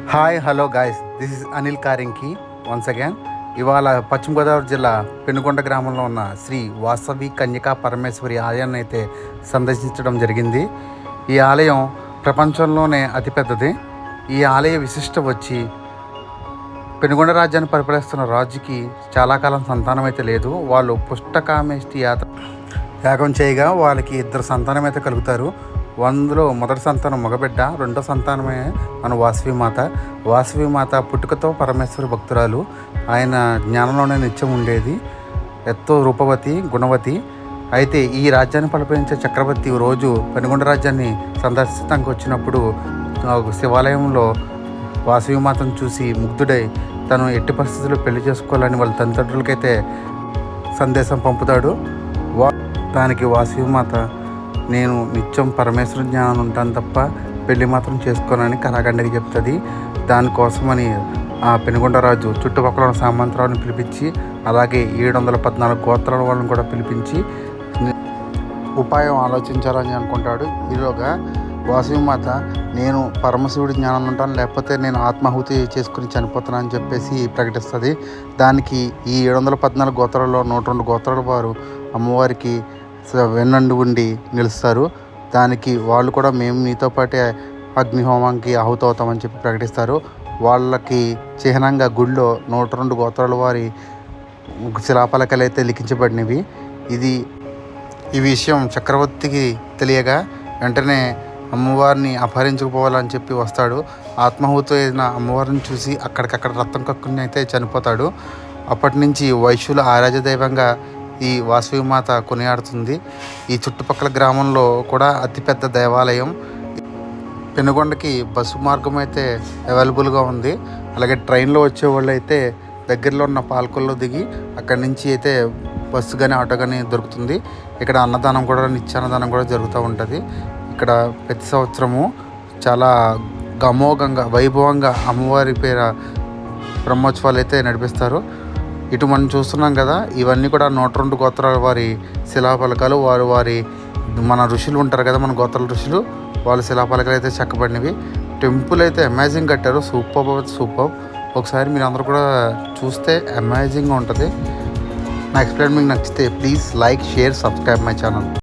Hi hello guys, this is Anil Karinki once again. ఇవాళ పశ్చిమ గోదావరి జిల్లా పెనుగొండ గ్రామంలో ఉన్న శ్రీ వాసవి కన్యకా పరమేశ్వరి ఆలయాన్ని అయితే సందర్శించడం జరిగింది. ఈ ఆలయం ప్రపంచంలోనే అతిపెద్దది. ఈ ఆలయ విశిష్ట వచ్చి పెనుగొండ రాజ్యాన్ని పరిపాలిస్తున్న రాజుకి చాలా కాలం సంతానం అయితే లేదు. వాళ్ళు పుష్టకామేష్టి యాగం చేయగా వాళ్ళకి 2 సంతానం అయితే కలుగుతారు. అందులో మొదటి సంతానం మగబిడ్డ, రెండో సంతానమే మన వాసవి మాత పుట్టుకతో పరమేశ్వరి భక్తురాలు. ఆయన జ్ఞానంలోనే నిత్యం ఉండేది. ఎంతో రూపవతి, గుణవతి. అయితే ఈ రాజ్యాన్ని పరిపాలించే చక్రవర్తి రోజు పెనుగొండ రాజ్యాన్ని సందర్శించడానికి వచ్చినప్పుడు శివాలయంలో వాసవి మాతను చూసి ముగ్ధుడై తను ఎట్టి పరిస్థితుల్లో పెళ్లి చేసుకోవాలని వాళ్ళ తల్లిదండ్రులకైతే సందేశం పంపుతాడు. దానికి వాసవి మాత, నేను నిత్యం పరమేశ్వర జ్ఞానం ఉంటాను తప్ప పెళ్లి మాత్రం చేసుకోనని కరాఖండికి చెప్తుంది. దానికోసమని ఆ పెనుగొండరాజు చుట్టుపక్కల ఉన్న సామంతరావుని పిలిపించి, అలాగే 714 గోత్రాల వాళ్ళని కూడా పిలిపించి ఉపాయం ఆలోచించాలని అనుకుంటాడు. ఈలోగా వాసవి మాత, నేను పరమశివుడి జ్ఞానం ఉంటాను, లేకపోతే నేను ఆత్మాహుతి చేసుకుని చనిపోతానని చెప్పేసి ప్రకటిస్తుంది. దానికి ఈ 714 గోత్రాల్లో 102 గోత్రాల వారు అమ్మవారికి వెన్నండి ఉండి నిలుస్తారు. దానికి వాళ్ళు కూడా మేము మీతో పాటే అగ్నిహోమానికి ఆహుతవుతామని చెప్పి ప్రకటిస్తారు. వాళ్ళకి చిహ్నంగా గుడిలో 102 గోత్రాల వారి శిలాపలకలు అయితే లిఖించబడినవి. ఈ విషయం చక్రవర్తికి తెలియగా వెంటనే అమ్మవారిని అపహరించుకుపోవాలని చెప్పి వస్తాడు. ఆత్మాహుతి అయిన అమ్మవారిని చూసి అక్కడికక్కడ రక్తం కక్కుని అయితే చనిపోతాడు. అప్పటి నుంచి వైశ్యుల ఆరాధ్య దైవంగా ఈ వాసవి మాత కొనియాడుతుంది. ఈ చుట్టుపక్కల గ్రామంలో కూడా అతిపెద్ద దేవాలయం. పెనుగొండకి బస్సు మార్గం అయితే అవైలబుల్గా ఉంది. అలాగే ట్రైన్లో వచ్చేవాళ్ళు అయితే దగ్గరలో ఉన్న పాలకొల్లో దిగి అక్కడి నుంచి అయితే బస్సు కానీ ఆటో కానీ దొరుకుతుంది. ఇక్కడ అన్నదానం కూడా, నిత్యాన్నదానం కూడా జరుగుతూ ఉంటుంది. ఇక్కడ ప్రతి సంవత్సరము చాలా అమోఘంగా, వైభవంగా అమ్మవారి పేర బ్రహ్మోత్సవాలు అయితే నడిపిస్తారు. ఇటు మనం చూస్తున్నాం కదా, ఇవన్నీ కూడా 102 గోత్రాల వారి శిలాఫలకాలు. వారి మన ఋషులు ఉంటారు కదా, మన గోత్రాల ఋషులు, వాళ్ళ శిలాఫలకాలు అయితే చెక్కబడినవి. టెంపుల్ అయితే అమేజింగ్ కట్టారు. సూపర్. ఒకసారి మీరు అందరూ కూడా చూస్తే అమేజింగ్గా ఉంటుంది. నా ఎక్స్ప్లెయిన్ మీకు నచ్చితే please like, share, subscribe my channel.